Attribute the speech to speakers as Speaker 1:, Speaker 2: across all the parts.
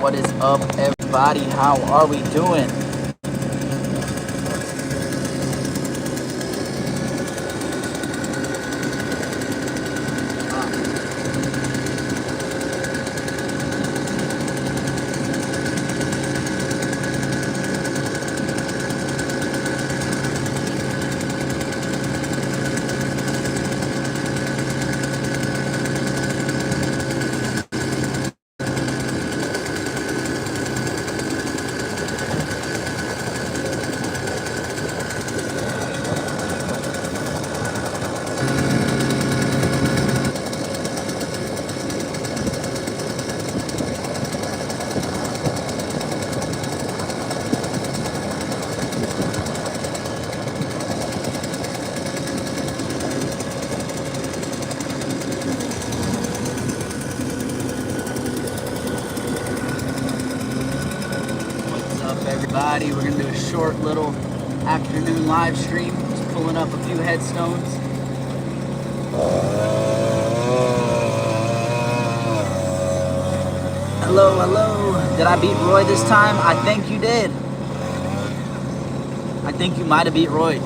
Speaker 1: What is up, everybody? How are we doing? Everybody, we're gonna do a short little afternoon live stream, just pulling up a few headstones. Hello, hello. Did I beat Roy this time? I think you did. I think you might have beat Roy.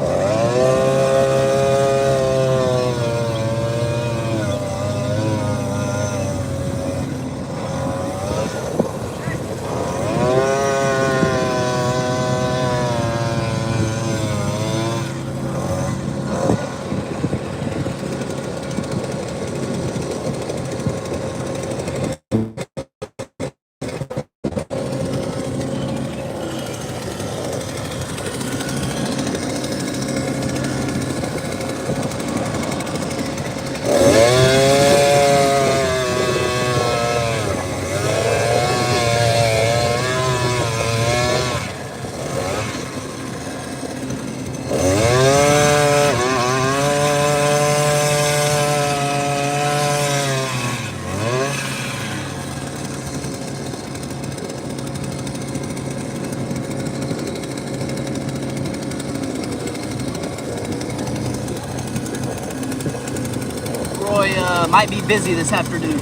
Speaker 1: Roy might be busy this afternoon.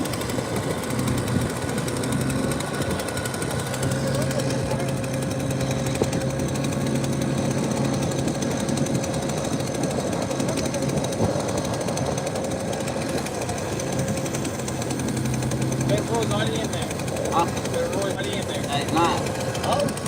Speaker 2: Roy's already in there.
Speaker 1: Huh?
Speaker 2: Roy's already in there.
Speaker 1: He's not.
Speaker 2: Oh.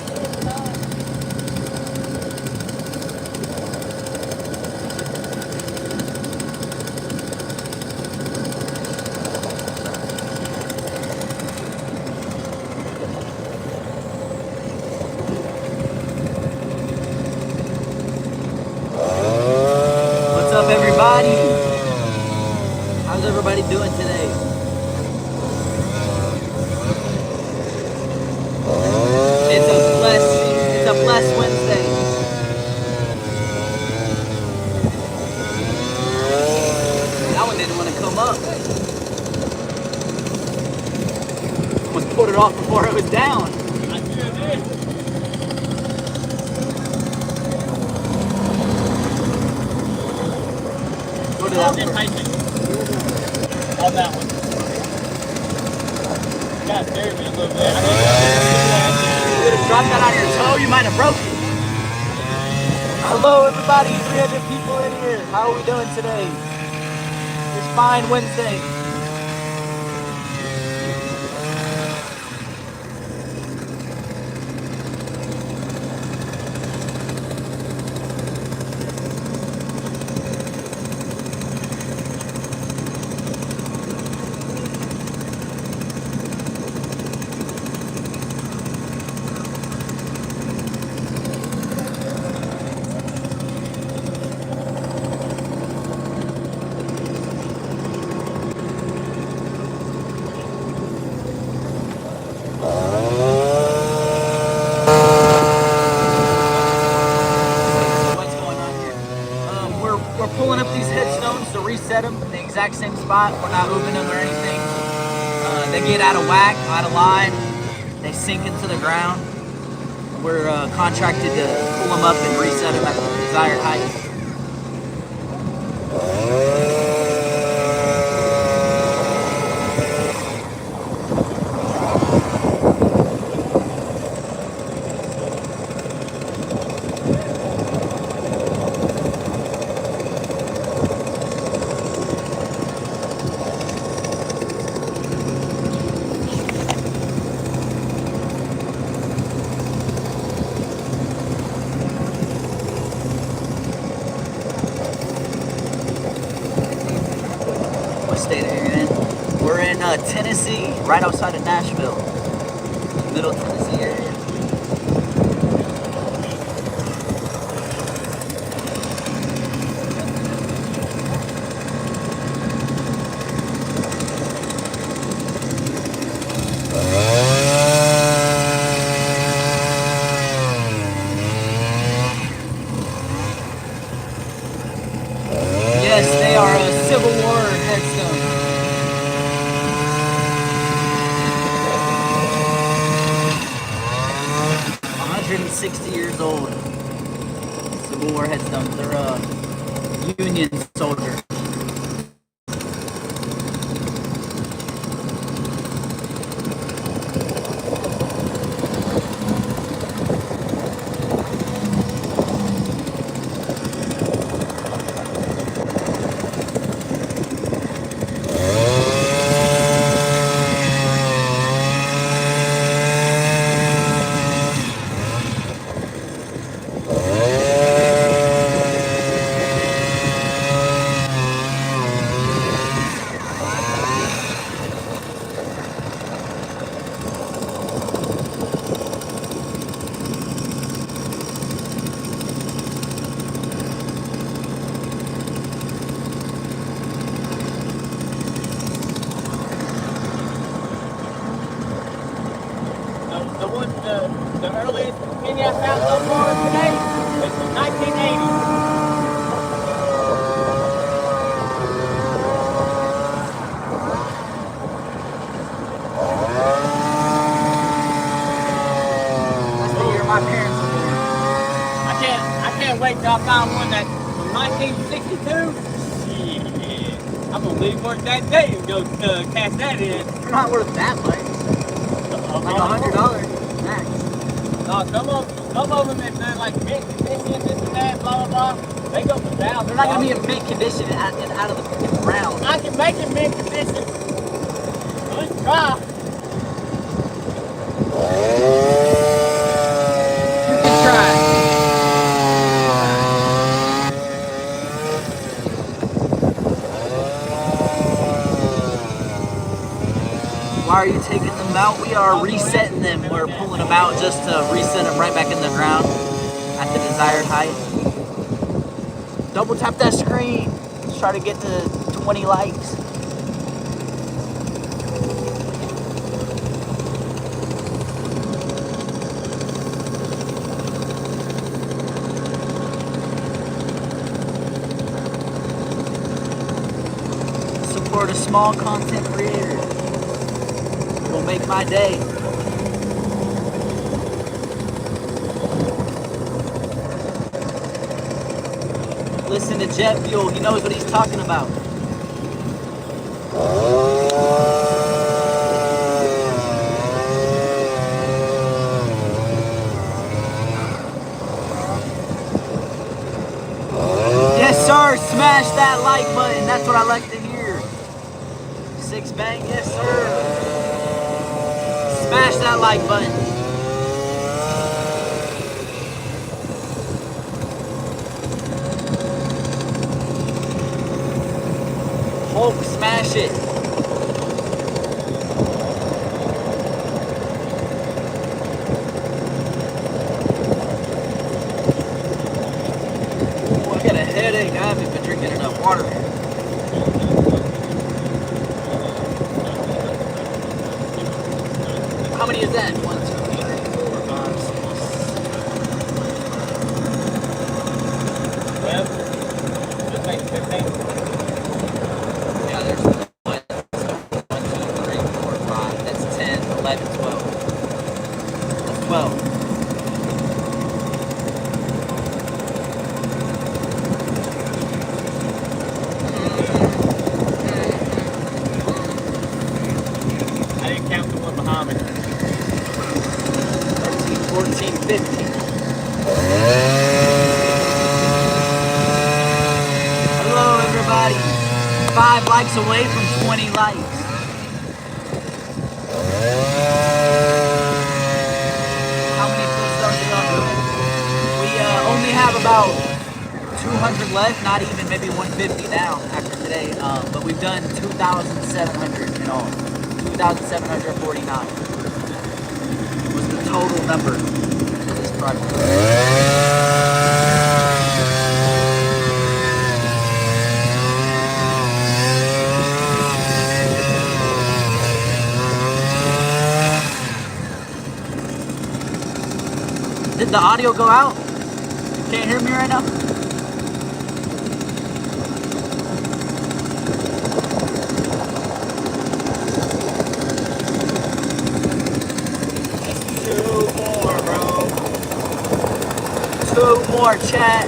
Speaker 1: What's up, everybody? How's everybody doing today? It's a blessed Wednesday. That one didn't want to come up. Almost put it off before it was down.
Speaker 2: I did.
Speaker 1: Go to that one.
Speaker 2: Enticing. On that one. God, scared me a little bit.
Speaker 1: You would have dropped that on your toe, you might have broke it. Hello, everybody. 300 people in here. How are we doing today? It's fine Wednesday. Pulling up these headstones to reset them in the exact same spot. We're not moving them or anything. They get out of whack, out of line. They sink into the ground. We're contracted to pull them up and reset them at the desired height. in Tennessee, right outside of Nashville, Middle Tennessee area. Yes, they are a Civil War headstone. 160 years old. Civil War headstones. They're Union soldiers.
Speaker 2: The earliest opinion I found so far today is from 1980.
Speaker 1: That's the year my parents were born.
Speaker 2: I can't wait till I find one that's from 1962. Shit. I'm gonna leave work that day and go cash that in.
Speaker 1: They're not worth that much. Like $100 max.
Speaker 2: No, some of them, if they're like mint condition, this and that, blah, blah, blah, they go for thousands.
Speaker 1: They're not going to be in mint condition out of the ground.
Speaker 2: I can make it mint condition. Let's try.
Speaker 1: You can try. Why are you taking them out? We are resetting them. We're pulling them out just to reset them right back in the ground at the desired height. Double tap that screen. Let's try to get to 20 likes. Support a small content creator. It'll make my day. Listen to Jet Fuel. He knows what he's talking about. Yes, sir. Smash that like button. That's what I like to hear. Six bang. Yes, sir. Smash that like button. Hulk, smash it. Oh, I got a headache. I haven't been drinking enough water. How many is that? 1, 2, 3, 4, 5, 6.
Speaker 2: Well, just make 15.
Speaker 1: Yeah, there's 1, 2, 3, 4, 5. That's 10, 11, 12. That's 12.
Speaker 2: I didn't count the one behind me.
Speaker 1: 13, 14, 15. Hello, everybody. 5 likes away from 20 likes. How many footsteps are y'all doing? We only have about 200 left, not even, maybe 150 now after today. But we've done 2,700. all. 2,749 was the total number of this project. Did the audio go out? Can't hear me right now? Two more, chat.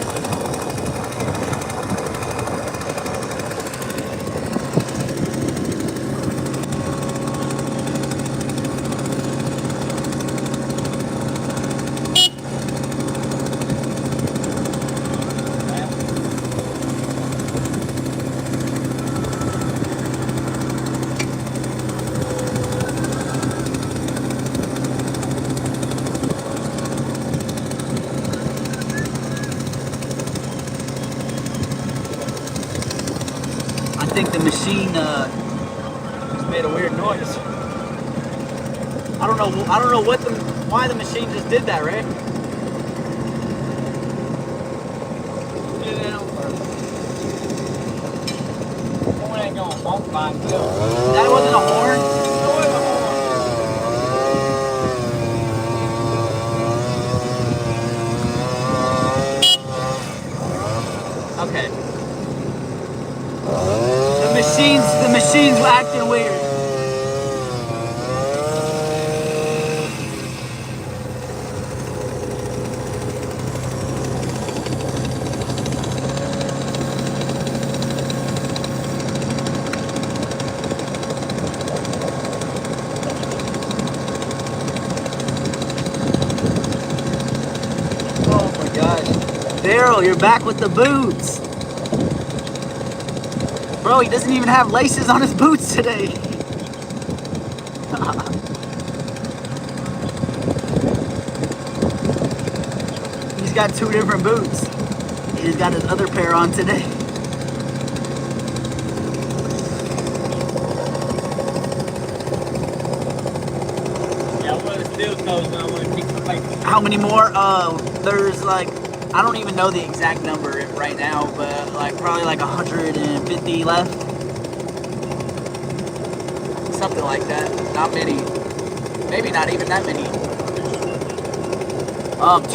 Speaker 1: I think the machine just made a weird noise. I don't know why the machine just did that, right?
Speaker 2: Ain't gonna honk by itself.
Speaker 1: That wasn't a horn. Okay. The machine's acting weird. Oh my gosh. Daryl, you're back with the boots. Bro, he doesn't even have laces on his boots today. He's got two different boots. He's got his other pair on today.
Speaker 2: Yeah, I'm gonna steal those and I'm gonna keep the paper.
Speaker 1: How many more? There's like, I don't even know the exact number right now, but like probably like 150 left. Something like that. Not many. Maybe not even that many.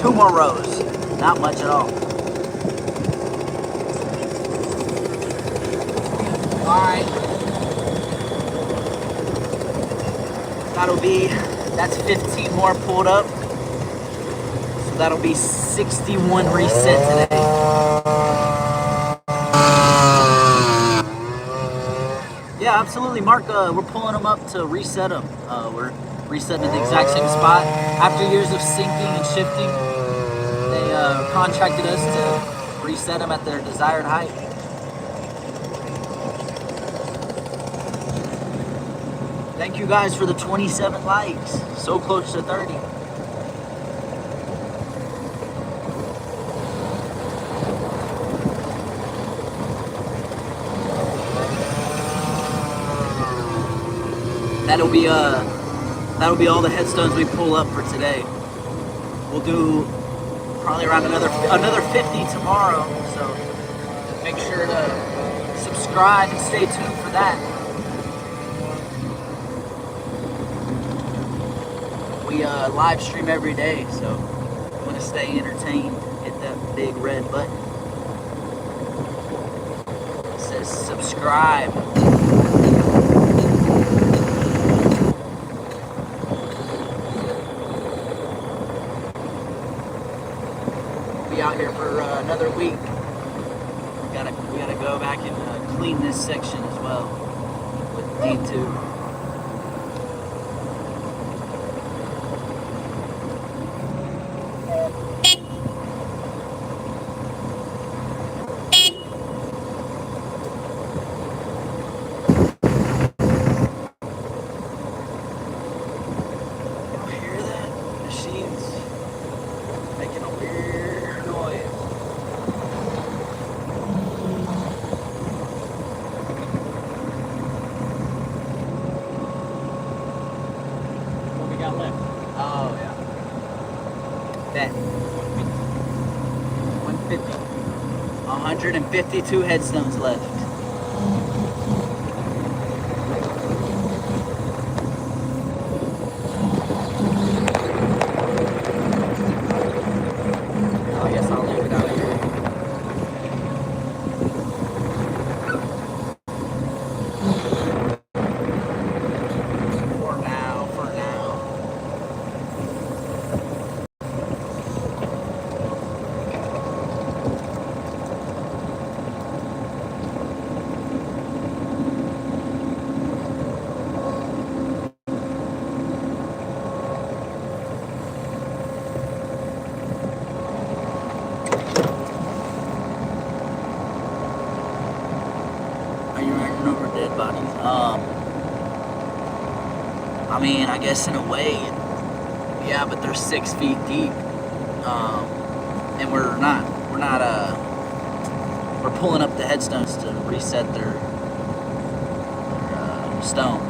Speaker 1: Two more rows. Not much at all. Alright. That's 15 more pulled up. So that'll be 61 reset today. Yeah, absolutely, Mark. We're pulling them up to reset them. We're resetting at the exact same spot. After years of sinking and shifting, they contracted us to reset them at their desired height. Thank you guys for the 27 likes. So close to 30. That'll be all the headstones we pull up for today. We'll do probably around another 50 tomorrow. So make sure to subscribe and stay tuned for that. We live stream every day, so if you want to stay entertained, hit that big red button. It says subscribe. Be out here for another week. We gotta go back and clean this section as well with D2. Bet. 150. 152 headstones left. I guess I'll leave it out here. For now. Are you running over dead bodies? I mean, I guess in a way, yeah, but they're 6 feet deep. And we're pulling up the headstones to reset their stone.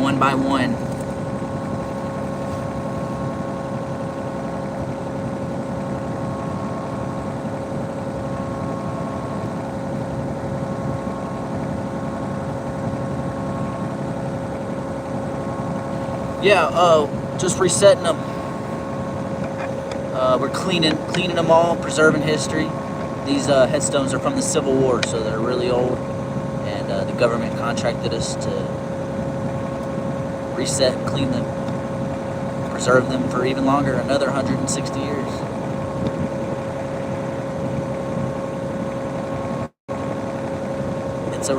Speaker 1: One by one. Yeah, just resetting them. We're cleaning them all, preserving history. These headstones are from the Civil War, so they're really old, and the government contracted us to reset and clean them, preserve them for even longer, another 160 years. It's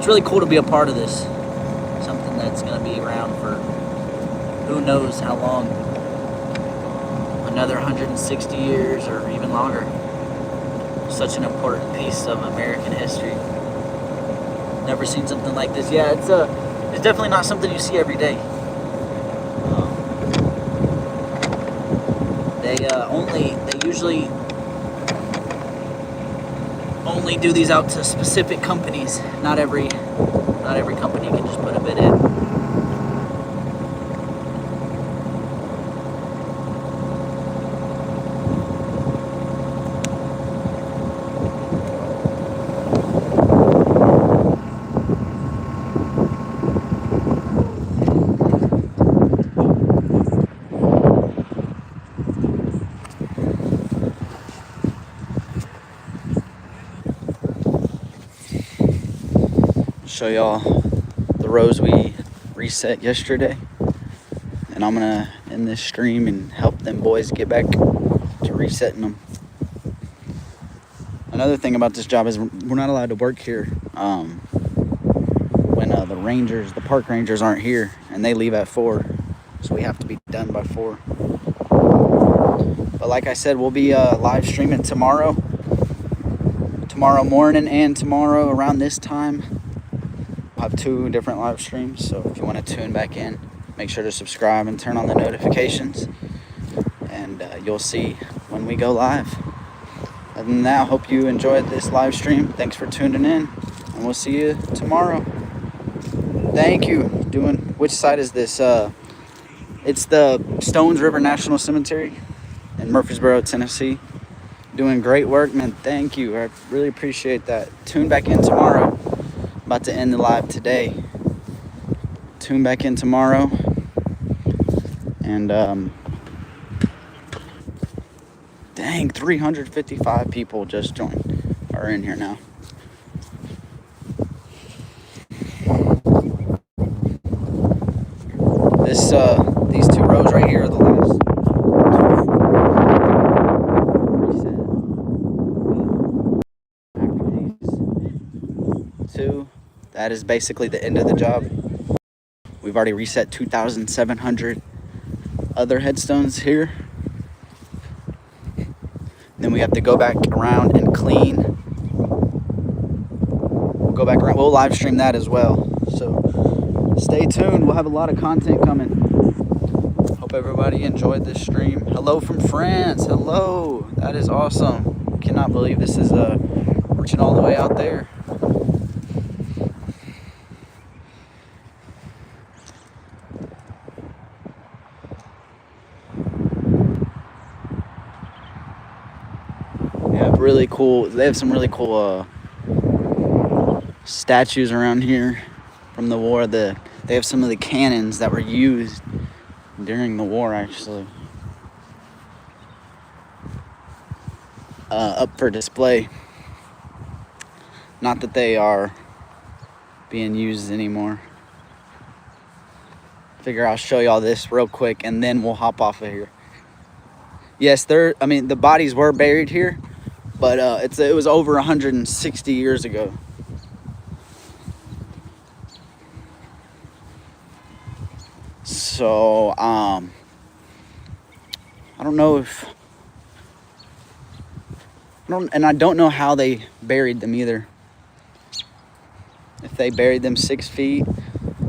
Speaker 1: really cool to be a part of this. Something that's going to be around for who knows how long. Another 160 years or even longer. Such an important piece of American history. Never seen something like this. Yeah, it's definitely not something you see every day. They usually only do these out to specific companies. Not every company can just put a bid in. Show y'all the rows we reset yesterday, and I'm gonna end this stream and help them boys get back to resetting them. Another thing about this job is we're not allowed to work here when the park rangers aren't here, and they leave at 4, so we have to be done by 4. But like I said, we'll be live streaming tomorrow morning and tomorrow around this time. I'll have 2 different live streams, so if you want to tune back in, make sure to subscribe and turn on the notifications, and you'll see when we go live. Other than that, I hope you enjoyed this live stream. Thanks for tuning in, and we'll see you tomorrow. Thank you. Which side is this? It's the Stones River National Cemetery in Murfreesboro, Tennessee. Doing great work, man. Thank you. I really appreciate that. Tune back in tomorrow. About to end the live today. Tune back in tomorrow. And dang, 355 people just joined. Are in here now. These 2 rows right here are the last 2. That is basically the end of the job. We've already reset 2,700 other headstones here. Then we have to go back around and clean. We'll go back around. We'll live stream that as well. So stay tuned. We'll have a lot of content coming. Hope everybody enjoyed this stream. Hello from France. Hello. That is awesome. Cannot believe this is reaching all the way out there.
Speaker 3: really cool. They have some really cool statues around here from the war. They have some of the cannons that were used during the war, actually, up for display. Not that they are being used anymore. Figure I'll show y'all this real quick and then we'll hop off of here. Yes, the bodies were buried here, but it was over 160 years ago. So I don't know I don't know how they buried them either. If they buried them 6 feet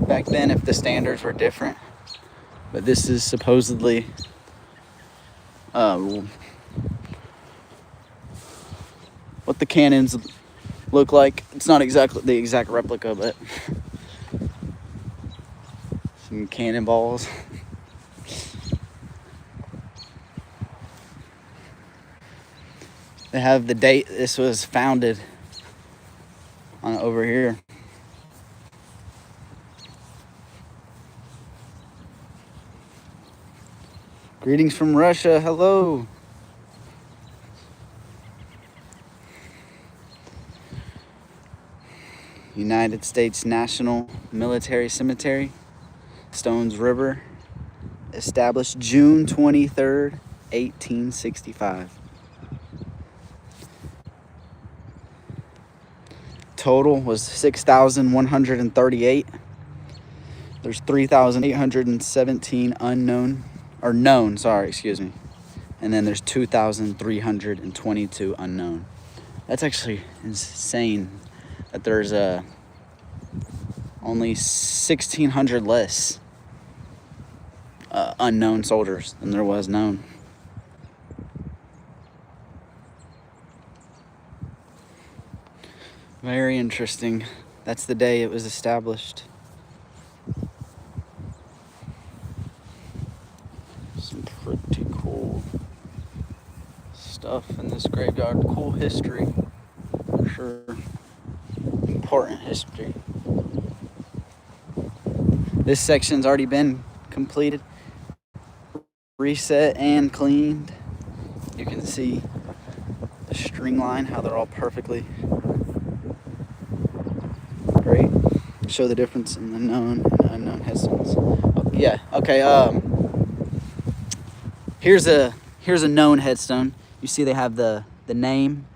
Speaker 3: back then, if the standards were different. But this is supposedly what the cannons look like. It's not exactly the exact replica, but some cannonballs. They have the date this was founded on over here. Greetings from Russia. Hello. United States National Military Cemetery, Stones River, established June 23rd, 1865. Total was 6,138. There's 3,817 known, and then there's 2,322 unknown. That's actually insane that there's only 1,600 less unknown soldiers than there was known. Very interesting. That's the day it was established. Some pretty cool stuff in this graveyard. Cool history, for sure. Important history. This section's already been completed, reset, and cleaned. You can see the string line, how they're all perfectly great. Show the difference in the known and unknown headstones. Oh, yeah. Okay. Here's a known headstone. You see they have the name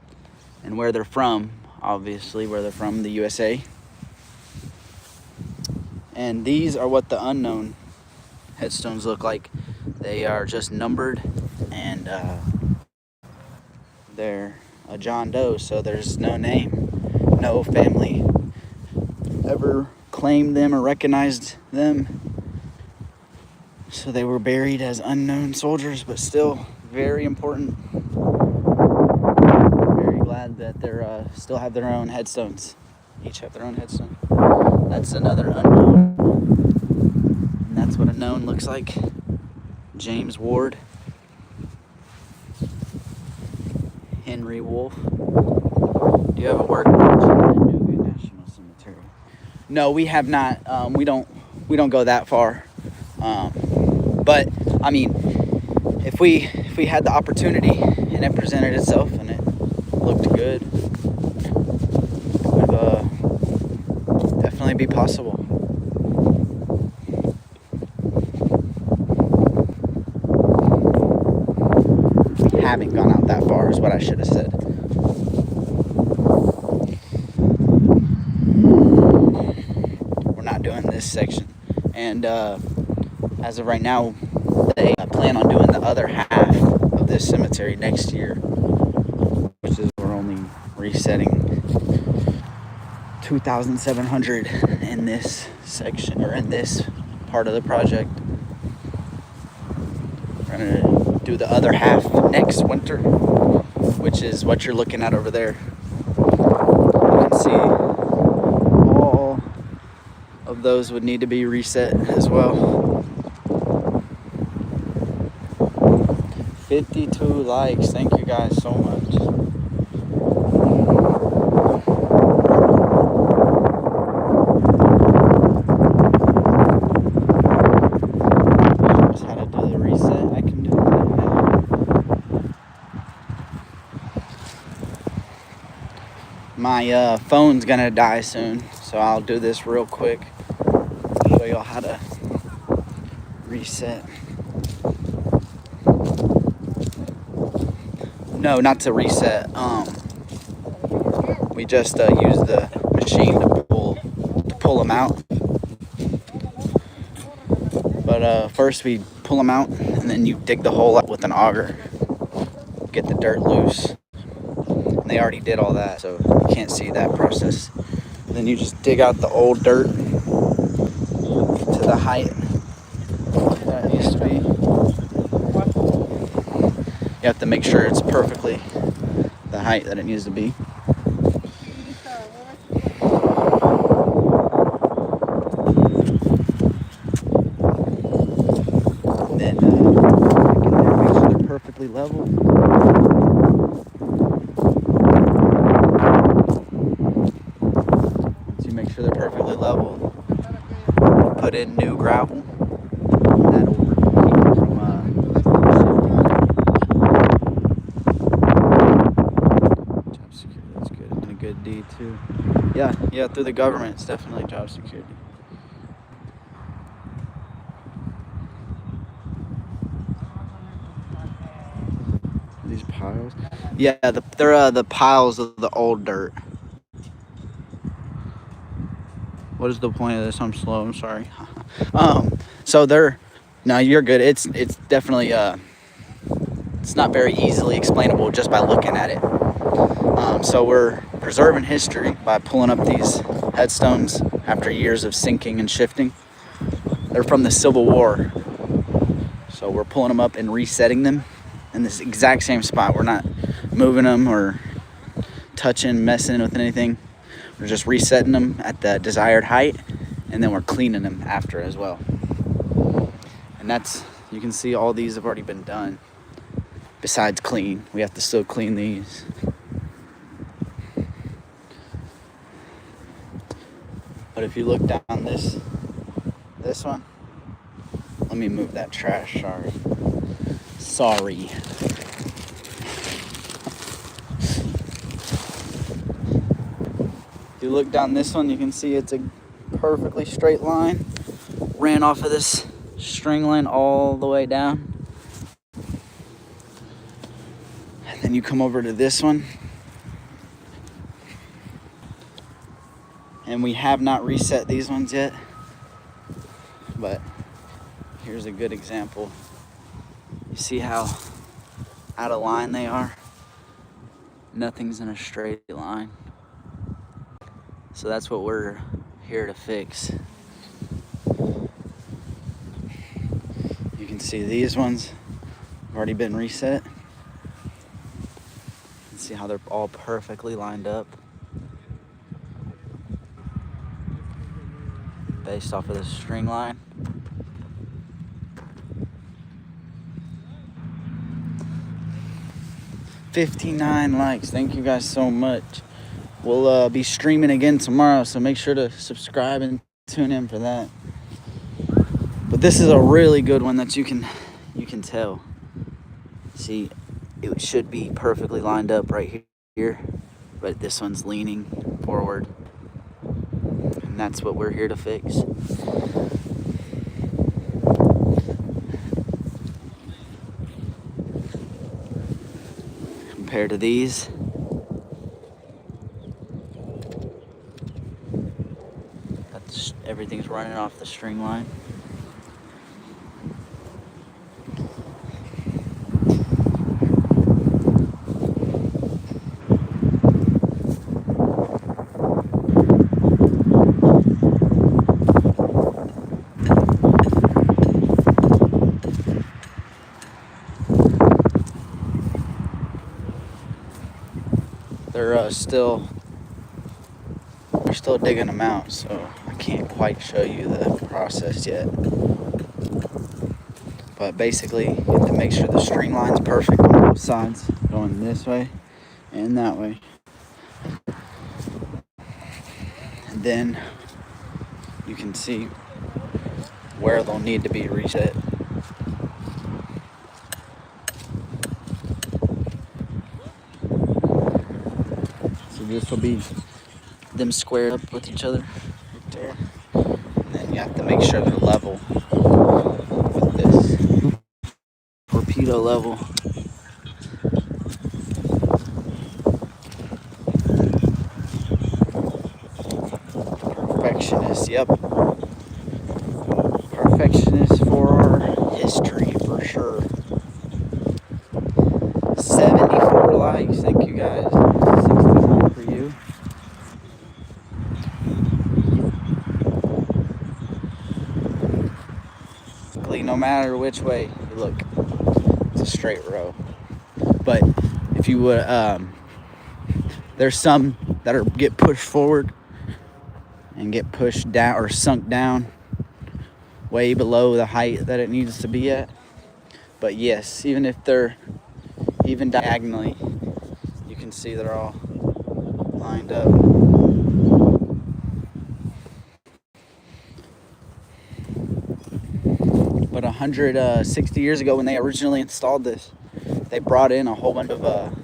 Speaker 3: and where they're from. Obviously, where they're from, the USA. And these are what the unknown headstones look like. They are just numbered, and they're a John Doe, so there's no name, no family ever claimed them or recognized them. So they were buried as unknown soldiers, but still very important. Very glad that they're still have their own headstones. Each have their own headstone. That's another unknown. And that's what a known looks like. James Ward. Henry Wolf. Do you have a work at Chattanooga National Cemetery? No, we have not. We don't go that far. But I mean, if we had the opportunity and it presented itself and it looked good, it would definitely be possible. Haven't gone out that far is what I should have said. We're not doing this section, and as of right now, they plan on doing the other half of this cemetery next year, which is we're only resetting 2,700 in this section, or in this part of the project. We're gonna do the other half next winter, which is what you're looking at over there. You can see all of those would need to be reset as well. 52 likes. Thank you guys so much. My phone's gonna die soon, so I'll do this real quick. Show y'all how to reset. No, not to reset. We just use the machine to pull them out. But first we pull them out, and then you dig the hole up with an auger, get the dirt loose. And they already did all that, so you can't see that process. Then you just dig out the old dirt to the height that it needs to be. You have to make sure it's perfectly the height that it needs to be. Then make sure they're perfectly level. Once you make sure they're perfectly level, put in new gravel. That'll keep it from job security. That's good. And a good D too. Yeah, through the government, it's definitely job security. These piles? Yeah, they're the piles of the old dirt. What is the point of this? I'm slow. I'm sorry. So no, you're good. It's definitely it's not very easily explainable just by looking at it. So we're preserving history by pulling up these headstones after years of sinking and shifting. They're from the Civil War. So we're pulling them up and resetting them in this exact same spot. We're not moving them or touching, messing with anything. We're just resetting them at the desired height, and then we're cleaning them after as well. And that's, you can see all these have already been done. Besides clean, we have to still clean these. But if you look down this one, let me move that trash, sorry. If you look down this one, you can see it's a perfectly straight line. Ran off of this string line all the way down. And then you come over to this one. And we have not reset these ones yet. But here's a good example. You see how out of line they are? Nothing's in a straight line. So that's what we're here to fix. You can see these ones have already been reset. You can see how they're all perfectly lined up based off of the string line. $59 likes. Thank you guys so much. We'll be streaming again tomorrow, so make sure to subscribe and tune in for that. But this is a really good one that you can tell. See, it should be perfectly lined up right here, but this one's leaning forward. And that's what we're here to fix. Compared to these, everything's running off the string line. They're still digging them out, so I can't quite show you the process yet. But basically, you have to make sure the string line's perfect on both sides, going this way and that way. And then you can see where they'll need to be reset. So this will be them squared up with each other right there. And then you have to make sure they're level with this torpedo level. Perfectionist, yep. Perfectionist for our history, for sure. 74 likes, thank you guys. 61 for you. No matter which way you look, it's a straight row. But if you would, there's some that get pushed forward and get pushed down or sunk down way below the height that it needs to be at. But yes, even if they're even diagonally, you can see they're all lined up. But 160 years ago, when they originally installed this, they brought in a whole bunch of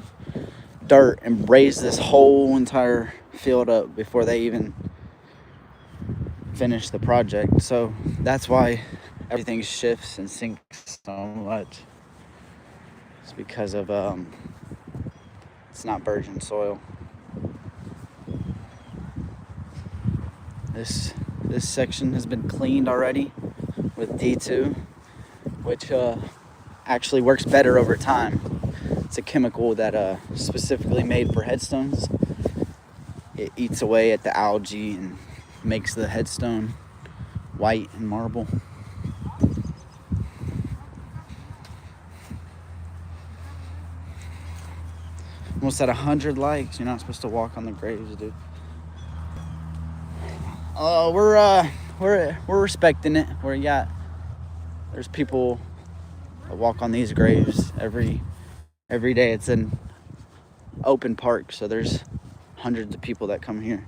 Speaker 3: dirt and raised this whole entire field up before they even finished the project. So that's why everything shifts and sinks so much. It's because of it's not virgin soil. This section has been cleaned already with D2, which actually works better over time. It's a chemical that specifically made for headstones. It eats away at the algae and makes the headstone white and marble. Almost at 100 likes. You're not supposed to walk on the graves, dude. We're respecting it. There's people that walk on these graves every day. It's an open park, so there's hundreds of people that come here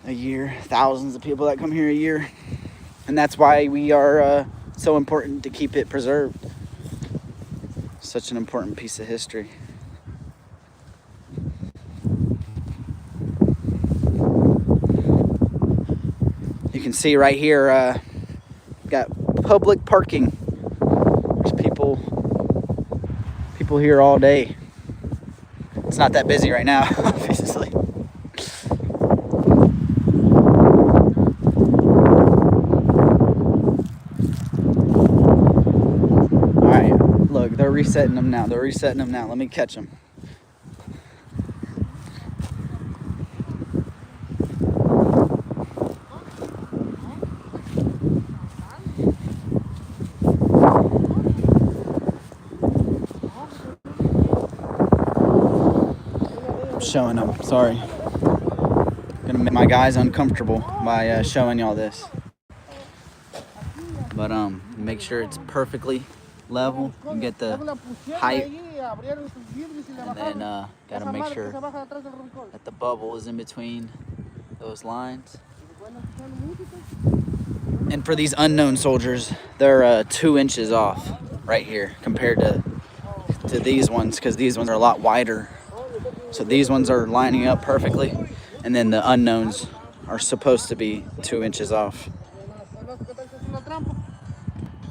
Speaker 3: a year, thousands of people that come here a year, and that's why we are so important to keep it preserved. Such an important piece of history. You can see right here, got public parking. There's people here all day. It's not that busy right now, obviously. All right, look, they're resetting them now. Let me catch them. Showing them, sorry. Gonna make my guys uncomfortable by showing y'all this. But make sure it's perfectly level and get the height, and then gotta make sure that the bubble is in between those lines. And for these unknown soldiers, they're 2 inches off right here compared to these ones, because these ones are a lot wider. So these ones are lining up perfectly, and then the unknowns are supposed to be 2 inches off.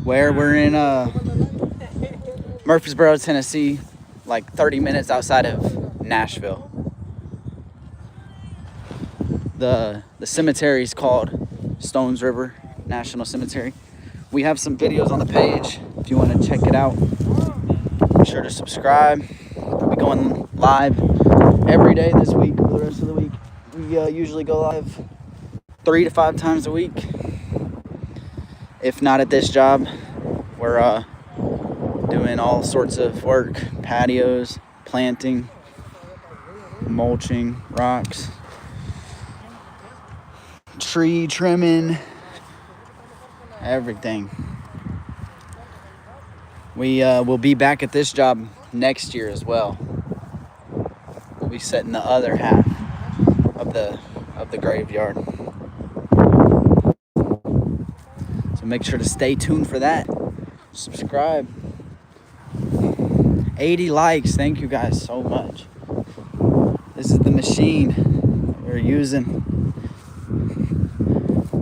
Speaker 3: Where we're in Murfreesboro, Tennessee, like 30 minutes outside of Nashville. The cemetery is called Stones River National Cemetery. We have some videos on the page if you want to check it out. Be sure to subscribe. We'll be going live every day this week for the rest of the week. We usually go live 3 to 5 times a week. If not at this job, we're doing all sorts of work: patios, planting, mulching, rocks, tree trimming, everything. We will be back at this job next year as well. We'll be setting the other half of the graveyard. So make sure to stay tuned for that. Subscribe. 80 likes. Thank you guys so much. This is the machine that we're using.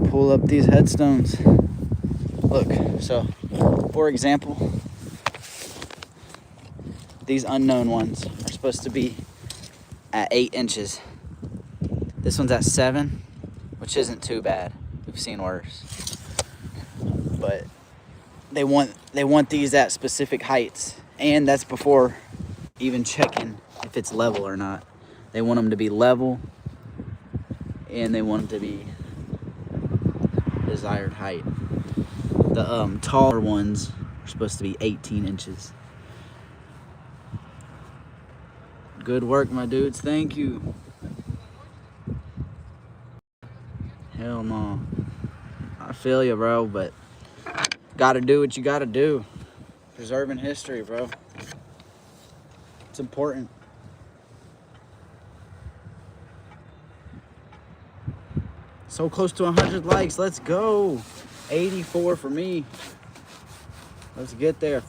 Speaker 3: Pull up these headstones. Look, so for example, these unknown ones are supposed to be at 8 inches. This one's at 7, which isn't too bad. We've seen worse. But they want these at specific heights, and that's before even checking if it's level or not. They want them to be level, and they want them to be desired height. The taller ones are supposed to be 18 inches. Good work, my dudes. Thank you. Hell no. I feel you, bro, but gotta do what you gotta do. Preserving history, bro. It's important. So close to 100 likes. Let's go. 84 for me. Let's get there.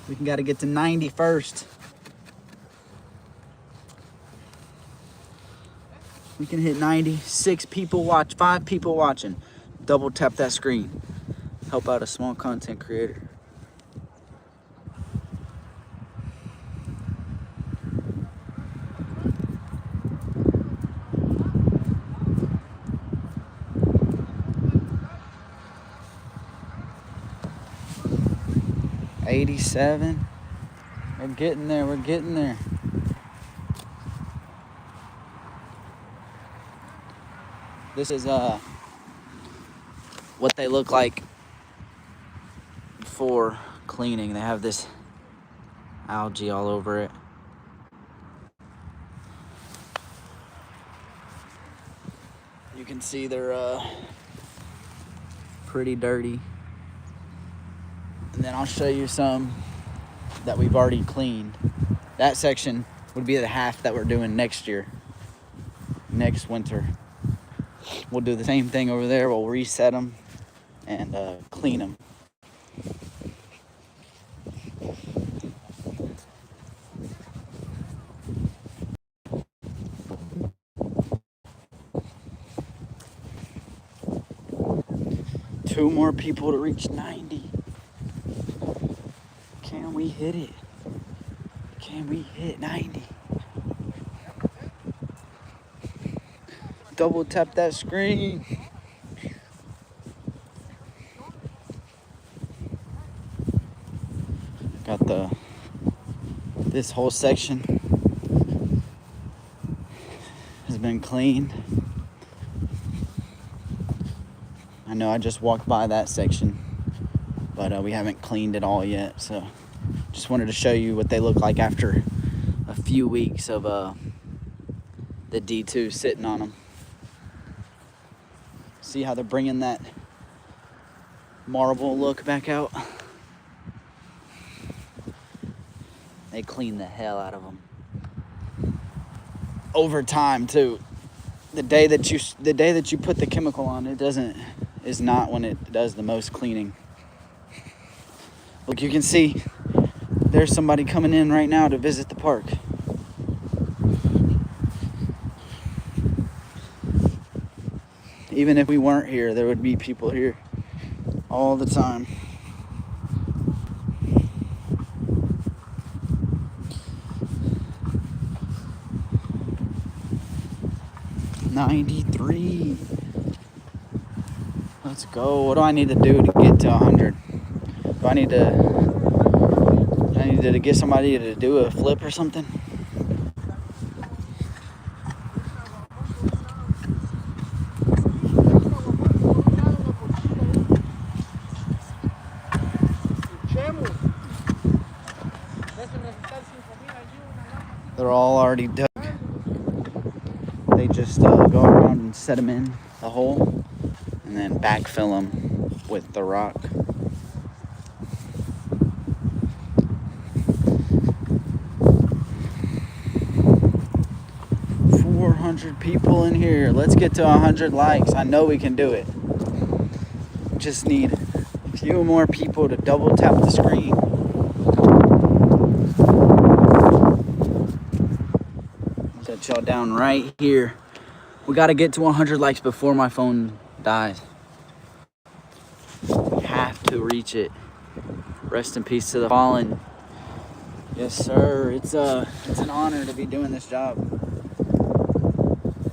Speaker 3: We can gotta get to 90 first. We can hit 90. 6 people watch, 5 people watching. Double tap that screen. Help out a small content creator. $87. We're getting there. We're getting there. This is what they look like before cleaning. They have this algae all over it. You can see they're pretty dirty. And then I'll show you some that we've already cleaned. That section would be the half that we're doing next year, next winter. We'll do the same thing over there. We'll reset them and clean them. Two more people to reach 90. Can we hit it? Can we hit 90? Double tap that screen. Got this whole section has been cleaned. I know I just walked by that section, but we haven't cleaned it all yet, so just wanted to show you what they look like after a few weeks of the D2 sitting on them. See how they're bringing that marble look back out? They clean the hell out of them. Over time too. The day that you put the chemical on, is not when it does the most cleaning. Look, you can see there's somebody coming in right now to visit the park. Even if we weren't here, there would be people here all the time. $93. Let's go. What do I need to do to get to 100? Do I need to get somebody to do a flip or something? They're all already dug. They just go around and set them in the hole and then backfill them with the rock. People in here. Let's get to 100 likes. I know we can do it. Just need a few more people to double tap the screen. To let y'all down right here. We got to get to 100 likes before my phone dies. We have to reach it. Rest in peace to the fallen. Yes, sir. It's an honor to be doing this job.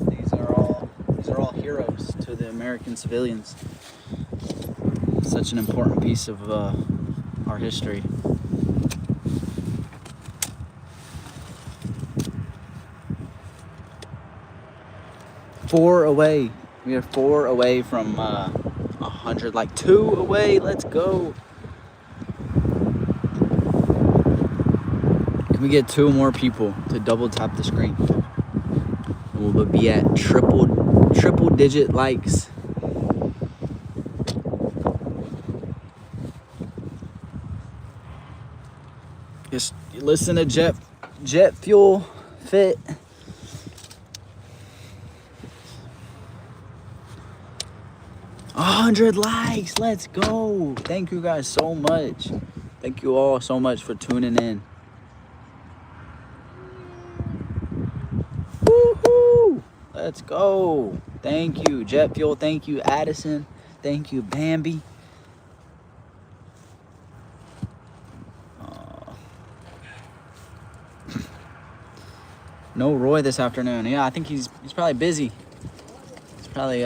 Speaker 3: These are all heroes to the American civilians. Such an important piece of our history. Four away. We are 4 away from 100. Like 2 away. Let's go. Can we get 2 more people to double tap the screen? We'll be at triple digit likes. Just listen to Jet Fuel Fit. $100 likes. Let's go. Thank you guys so much. Thank you all so much for tuning in. Woohoo! Let's go. Thank you, Jet Fuel. Thank you, Addison. Thank you, Bambi. No Roy this afternoon. Yeah, I think he's probably busy. He's probably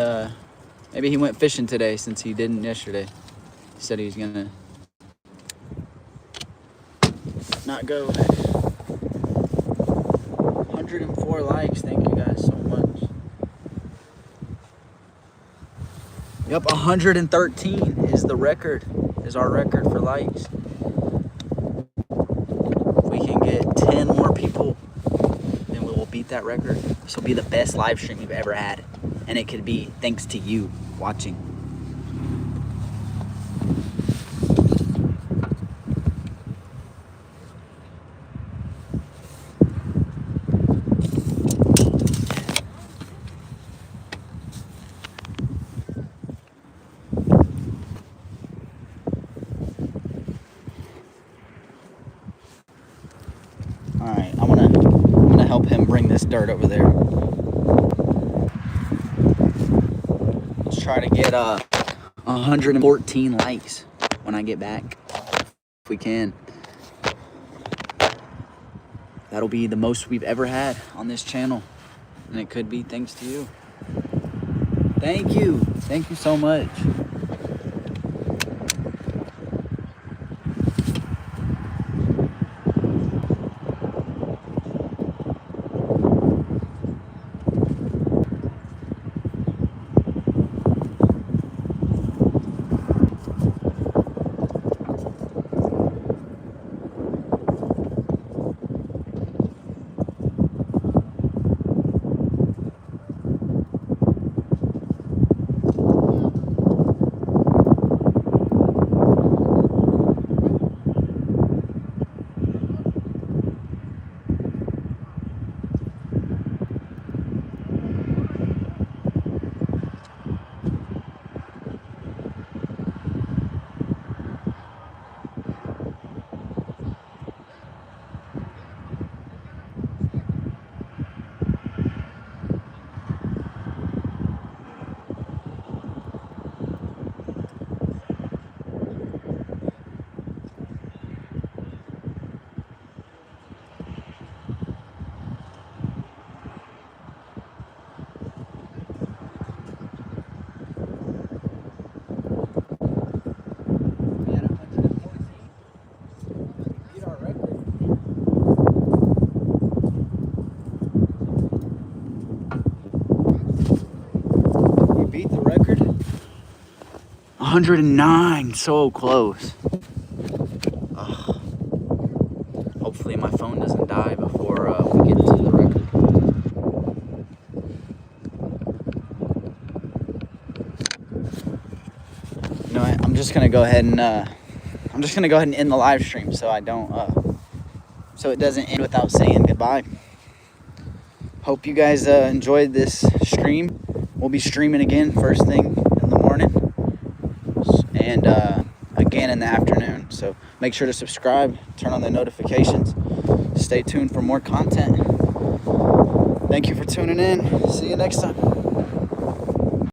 Speaker 3: maybe he went fishing today since he didn't yesterday. He said he was gonna not go. 104 likes. Thank you guys so much. Yep, 113 is the record. Is our record for likes. If we can get 10 more people, then we will beat that record. This will be the best live stream you've ever had. And it could be thanks to you watching. All right, I'm gonna help him bring this dirt over there. Let's try to get 114 likes when I get back, if we can. That'll be the most we've ever had on this channel, and it could be thanks to you. Thank you so much. Beat the record. 109, so close. Ugh. Hopefully my phone doesn't die before we get to the record. You know what? I'm just gonna go ahead and end the live stream so I don't so it doesn't end without saying goodbye. Hope you guys enjoyed this stream. We'll be streaming again first thing in the morning and again in the afternoon. So make sure to subscribe, turn on the notifications. Stay tuned for more content. Thank you for tuning in. See you next time.